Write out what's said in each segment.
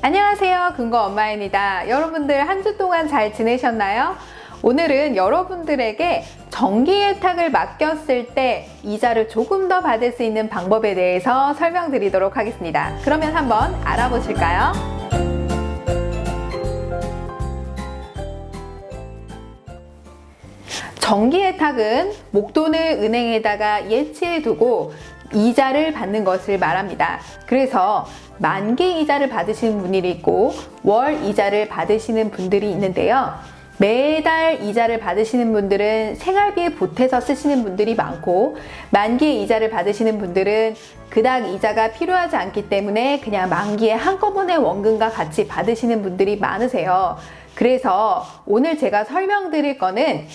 안녕하세요. 금고 엄마입니다. 여러분들 한 주 동안 잘 지내셨나요? 오늘은 여러분들에게 정기예탁을 맡겼을 때 이자를 조금 더 받을 수 있는 방법에 대해서 설명드리도록 하겠습니다. 그러면 한번 알아보실까요? 정기예탁은 목돈을 은행에다가 예치해 두고 이자를 받는 것을 말합니다. 그래서 만기 이자를 받으시는 분들이 있고 월 이자를 받으시는 분들이 있는데요. 매달 이자를 받으시는 분들은 생활비에 보태서 쓰시는 분들이 많고, 만기에 이자를 받으시는 분들은 그닥 이자가 필요하지 않기 때문에 그냥 만기에 한꺼번에 원금과 같이 받으시는 분들이 많으세요. 그래서 오늘 제가 설명드릴 거는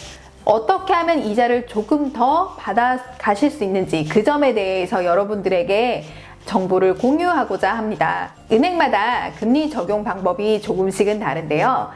어떻게 하면 이자를 조금 더 받아 가실 수 있는지, 그 점에 대해서 여러분들에게 정보를 공유하고자 합니다. 은행마다 금리 적용 방법이 조금씩은 다른데요.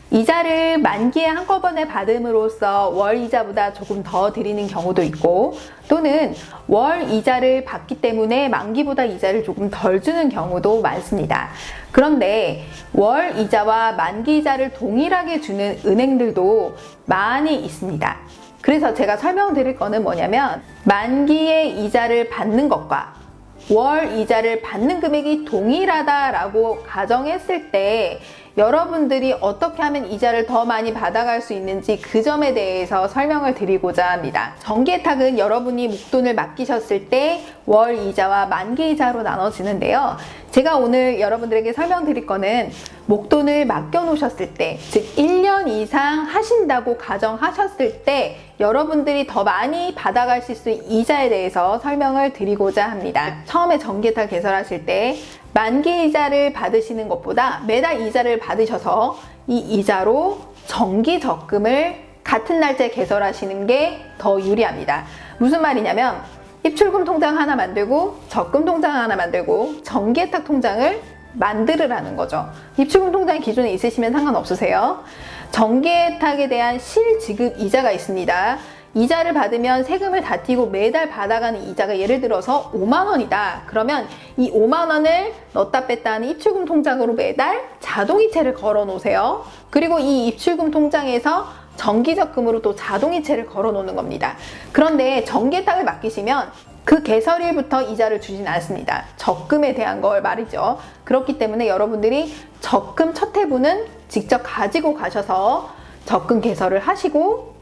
이자를 만기에 한꺼번에 받음으로써 월 이자보다 조금 더 드리는 경우도 있고, 또는 월 이자를 받기 때문에 만기보다 이자를 조금 덜 주는 경우도 많습니다. 그런데 월 이자와 만기 이자를 동일하게 주는 은행들도 많이 있습니다. 그래서 제가 설명드릴 거는 뭐냐면, 만기에 이자를 받는 것과 월 이자를 받는 금액이 동일하다라고 가정했을 때 여러분들이 어떻게 하면 이자를 더 많이 받아갈 수 있는지, 그 점에 대해서 설명을 드리고자 합니다. 정기예탁은 여러분이 목돈을 맡기셨을 때 월 이자와 만기 이자로 나눠지는데요. 제가 오늘 여러분들에게 설명드릴 거는 목돈을 맡겨 놓으셨을 때, 즉 1년 이상 하신다고 가정하셨을 때 여러분들이 더 많이 받아가실 수 있는 이자에 대해서 설명을 드리고자 합니다. 처음에 정기예탁 개설하실 때 만기 이자를 받으시는 것보다 매달 이자를 받으셔서 이 이자로 정기 적금을 같은 날짜에 개설하시는 게 더 유리합니다. 무슨 말이냐면, 입출금 통장 하나 만들고 적금 통장 하나 만들고 정기예탁 통장을 만들으라는 거죠. 입출금 통장이 기존에 있으시면 상관없으세요. 정기예탁에 대한 실지급 이자가 있습니다. 이자를 받으면 세금을 다 떼고 매달 받아가는 이자가 예를 들어서 5만 원이다. 그러면 이 5만 원을 넣었다 뺐다 하는 입출금 통장으로 매달 자동이체를 걸어 놓으세요. 그리고 이 입출금 통장에서 정기적금으로 또 자동이체를 걸어 놓는 겁니다. 그런데 정기예탁을 맡기시면 그 개설일부터 이자를 주진 않습니다. 적금에 대한 걸 말이죠. 그렇기 때문에 여러분들이 적금 첫 해부는 직접 가지고 가셔서 적금 개설을 하시고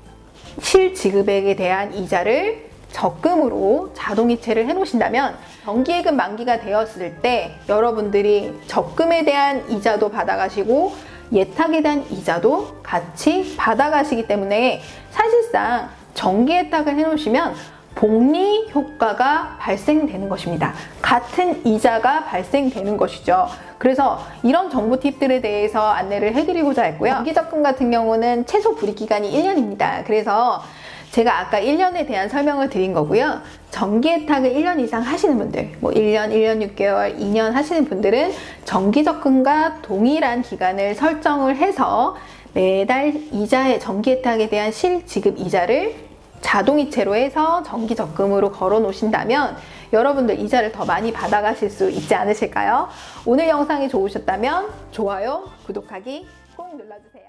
실지급액에 대한 이자를 적금으로 자동이체를 해 놓으신다면 정기예금 만기가 되었을 때 여러분들이 적금에 대한 이자도 받아가시고 예탁에 대한 이자도 같이 받아가시기 때문에 사실상 정기예탁을 해 놓으시면 복리 효과가 발생되는 것입니다. 같은 이자가 발생되는 것이죠. 그래서 이런 정보 팁들에 대해서 안내를 해드리고자 했고요. 정기적금 같은 경우는 최소 불이익기간이 1년입니다. 그래서 제가 아까 1년에 대한 설명을 드린 거고요. 정기예탁을 1년 이상 하시는 분들, 뭐 1년, 1년 6개월, 2년 하시는 분들은 정기적금과 동일한 기간을 설정을 해서 매달 이자의 정기예탁에 대한 실지급 이자를 자동이체로 해서 정기적금으로 걸어 놓으신다면 여러분들 이자를 더 많이 받아가실 수 있지 않으실까요? 오늘 영상이 좋으셨다면 좋아요, 구독하기 꼭 눌러주세요.